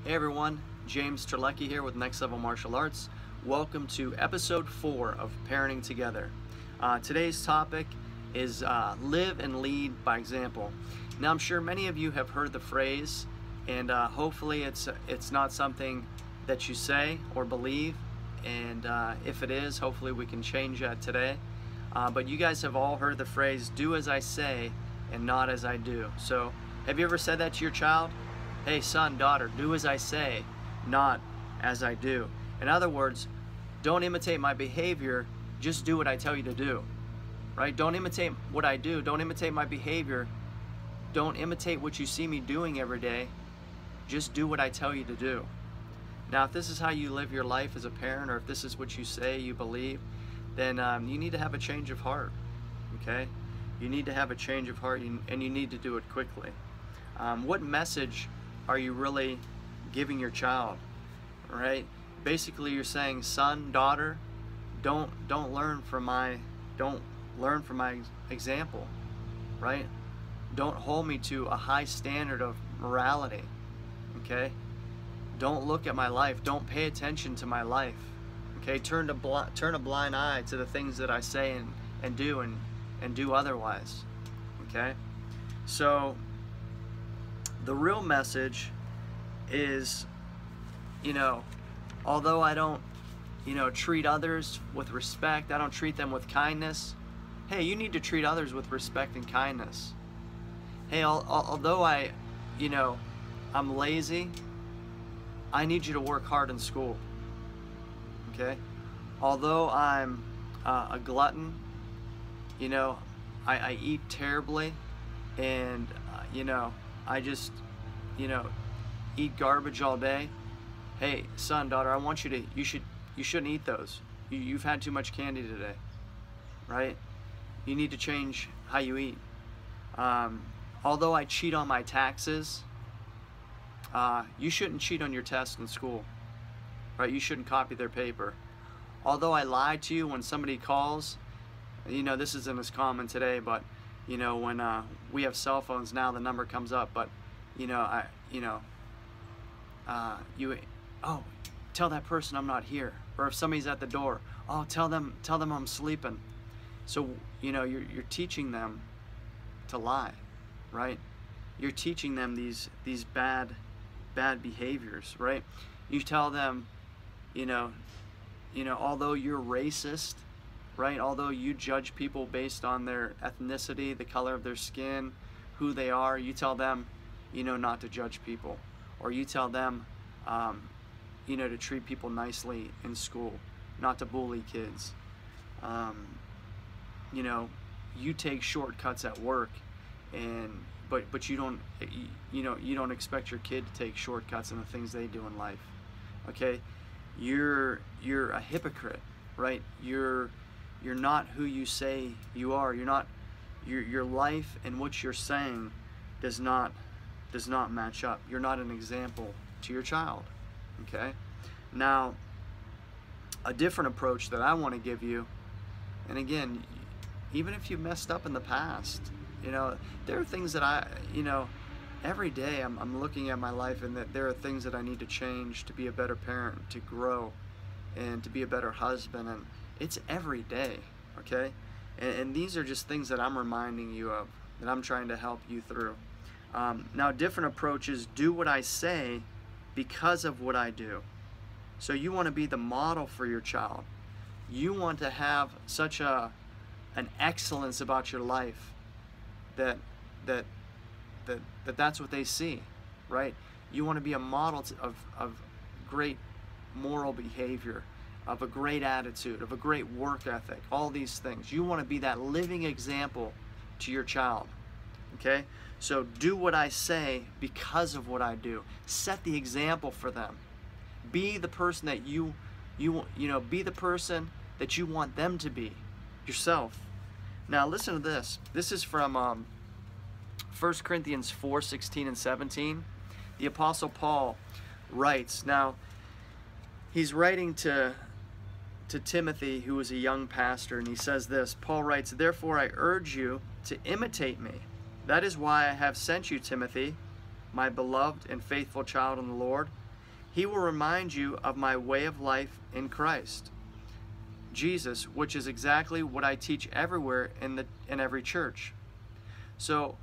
Hey everyone, James Terlecki here with Next Level Martial Arts. Welcome to episode 4 of Parenting Together. Today's topic is live and lead by example. Now I'm sure many of you have heard the phrase, and hopefully it's not something that you say or believe, and if it is, hopefully we can change that today. But you guys have all heard the phrase, do as I say and not as I do. So have you ever said that to your child? Hey son, daughter, do as I say, not as I do. In other words, don't imitate my behavior, just do what I tell you to do. Right? Don't imitate what I do, don't imitate my behavior, don't imitate what you see me doing every day, just do what I tell you to do. Now if this is how you live your life as a parent, or if this is what you say you believe, then you need to have a change of heart, okay? You need to have a change of heart, and you need to do it quickly. What message are you really giving your child, right? Basically you're saying, son, daughter, don't learn from my example, right? Don't hold me to a high standard of morality, okay? Don't look at my life, don't pay attention to my life, okay? Turn a blind eye to the things that I say and do otherwise, okay? So the real message is, although I don't, treat others with respect, I don't treat them with kindness, hey, you need to treat others with respect and kindness. Hey, although I'm lazy, I need you to work hard in school, okay? Although I'm a glutton, I eat terribly, and I just eat garbage all day. Hey son, daughter, I want you shouldn't eat those. You've had too much candy today, right? You need to change how you eat. Although I cheat on my taxes, you shouldn't cheat on your tests in school, right? You shouldn't copy their paper. Although I lie to you when somebody calls, this isn't as common today, but when we have cell phones now, the number comes up, but tell that person I'm not here. Or if somebody's at the door, tell them I'm sleeping. So you're teaching them to lie, right? You're teaching them these bad behaviors, right? You tell them, although you're racist, right? Although you judge people based on their ethnicity, the color of their skin, who they are, you tell them, not to judge people. Or you tell them, to treat people nicely in school, not to bully kids. You take shortcuts at work, but you don't expect your kid to take shortcuts in the things they do in life. Okay, you're a hypocrite, right? You're not who you say you are. Your life and what you're saying does not match up. You're not an example to your child, okay? Now, a different approach that I want to give you, and again, even if you messed up in the past, there are things that every day I'm looking at my life, and that there are things that I need to change to be a better parent, to grow, and to be a better husband, and it's every day, okay? And these are just things that I'm reminding you of, that I'm trying to help you through. Now, different approaches: do what I say because of what I do. So you want to be the model for your child. You want to have such an excellence about your life that's what they see, right? You want to be a model of great moral behavior, of a great attitude, of a great work ethic, all these things. You want to be that living example to your child, okay? So do what I say because of what I do. Set the example for them. Be the person that be the person that you want them to be, yourself. Now listen to this. This is from 1 Corinthians 4:16 and 17. The Apostle Paul writes. Now he's writing to Timothy, who was a young pastor, and he says this. Paul writes, "Therefore I urge you to imitate me. That is why I have sent you, Timothy, my beloved and faithful child in the Lord. He will remind you of my way of life in Christ Jesus, which is exactly what I teach everywhere in every church. So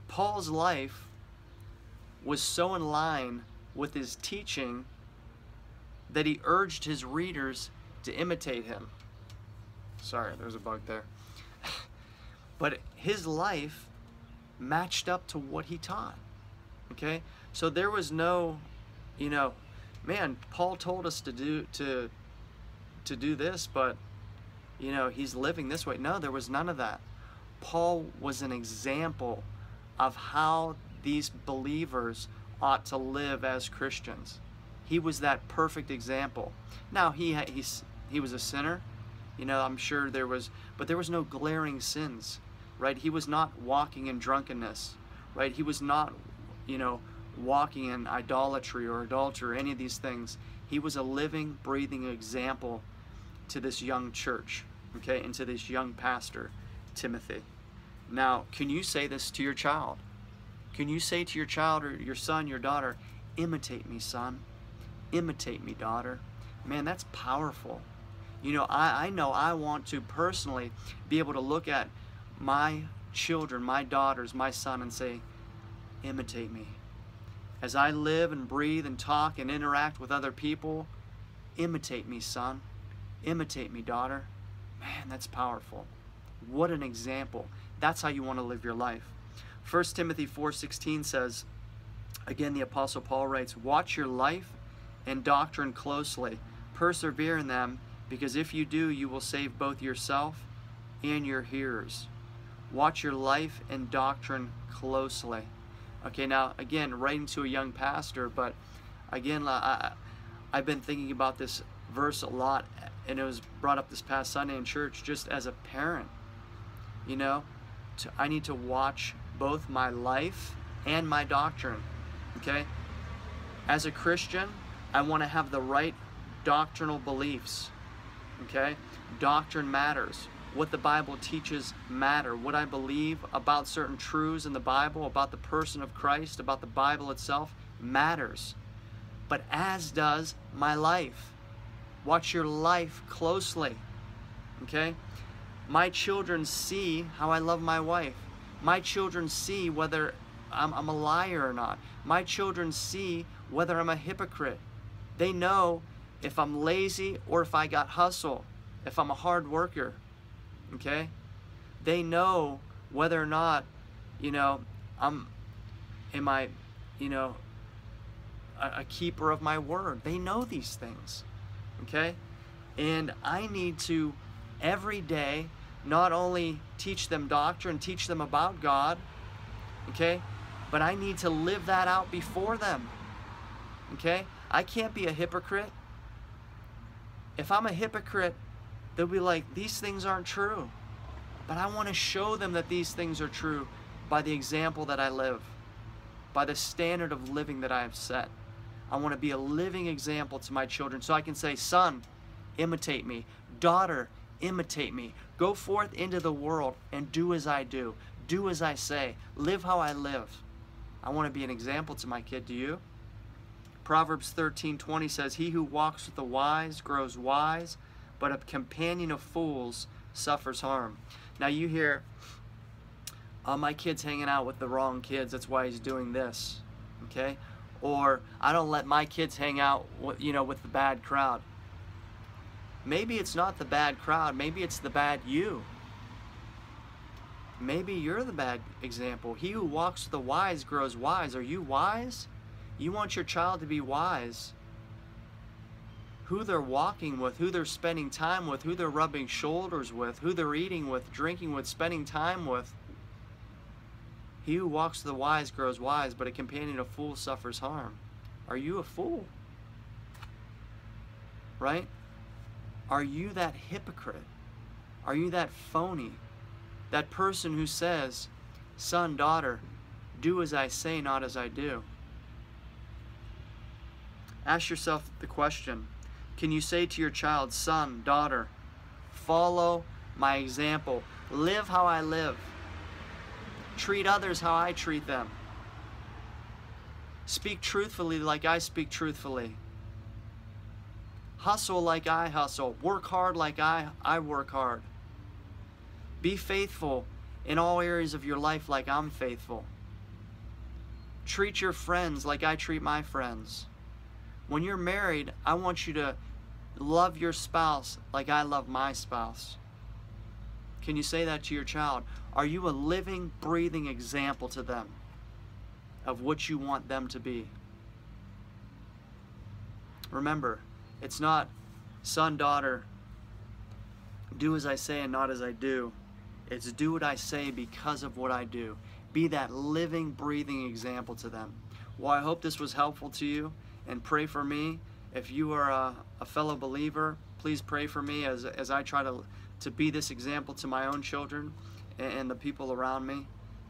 Paul's life was so in line with his teaching that he urged his readers to imitate him. Sorry, there's a bug there. But his life matched up to what he taught. Okay? So there was no, man, Paul told us to do this, but he's living this way. No, there was none of that. Paul was an example of how these believers ought to live as Christians. He was that perfect example. Now he was a sinner, I'm sure there was no glaring sins, right? He was not walking in drunkenness, right? He was not, walking in idolatry or adultery or any of these things. He was a living, breathing example to this young church, okay, and to this young pastor, Timothy. Now, can you say this to your child? Can you say to your child or your son, your daughter, imitate me, son? Imitate me, daughter. Man, that's powerful. I know I want to personally be able to look at my children, my daughters, my son, and say, imitate me. As I live and breathe and talk and interact with other people, imitate me, son. Imitate me, daughter. Man, that's powerful. What an example. That's how you want to live your life. 1 Timothy 4:16 says, again, the Apostle Paul writes, watch your life and doctrine closely. Persevere in them, because if you do, you will save both yourself and your hearers. Watch your life and doctrine closely. Okay, now, again, writing to a young pastor, but again, I've been thinking about this verse a lot, and it was brought up this past Sunday in church, just as a parent. I need to watch both my life and my doctrine, okay? As a Christian, I want to have the right doctrinal beliefs, okay? Doctrine matters. What the Bible teaches matter. What I believe about certain truths in the Bible, about the person of Christ, about the Bible itself, matters. But as does my life. Watch your life closely, okay? My children see how I love my wife. My children see whether I'm a liar or not. My children see whether I'm a hypocrite. They know if I'm lazy or if I got hustle, if I'm a hard worker, okay? They know whether or not, am I, a keeper of my word. They know these things, okay? And I need to, every day, not only teach them doctrine, teach them about God, okay? But I need to live that out before them, okay? I can't be a hypocrite. If I'm a hypocrite, they'll be like, these things aren't true. But I want to show them that these things are true by the example that I live, by the standard of living that I have set. I want to be a living example to my children so I can say, son, imitate me. Daughter, imitate me. Go forth into the world and do as I do. Do as I say. Live how I live. I want to be an example to my kid. Do you? Proverbs 13:20 says, he who walks with the wise grows wise, but a companion of fools suffers harm. Now you hear, oh, my kid's hanging out with the wrong kids, that's why he's doing this, okay? Or I don't let my kids hang out with, with the bad crowd. Maybe it's not the bad crowd, maybe it's the bad you. Maybe you're the bad example. He who walks with the wise grows wise. Are you wise? You want your child to be wise. Who they're walking with, who they're spending time with, who they're rubbing shoulders with, who they're eating with, drinking with, spending time with. He who walks with the wise grows wise, but a companion of fools suffers harm. Are you a fool? Right? Are you that hypocrite? Are you that phony? That person who says, son, daughter, do as I say, not as I do. Ask yourself the question, can you say to your child, son, daughter, follow my example, live how I live, treat others how I treat them? Speak truthfully like I speak truthfully. Hustle like I hustle. Work hard like I work hard. Be faithful in all areas of your life like I'm faithful. Treat your friends like I treat my friends. When you're married, I want you to love your spouse like I love my spouse. Can you say that to your child? Are you a living, breathing example to them of what you want them to be? Remember, it's not son, daughter, do as I say and not as I do. It's do what I say because of what I do. Be that living, breathing example to them. Well, I hope this was helpful to you, and pray for me. If you are a fellow believer, please pray for me as I try to be this example to my own children and the people around me.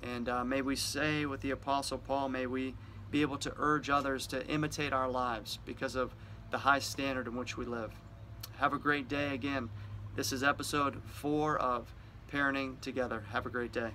And may we say with the Apostle Paul, may we be able to urge others to imitate our lives because of the high standard in which we live. Have a great day. Again, this is episode 4 of Parenting Together. Have a great day.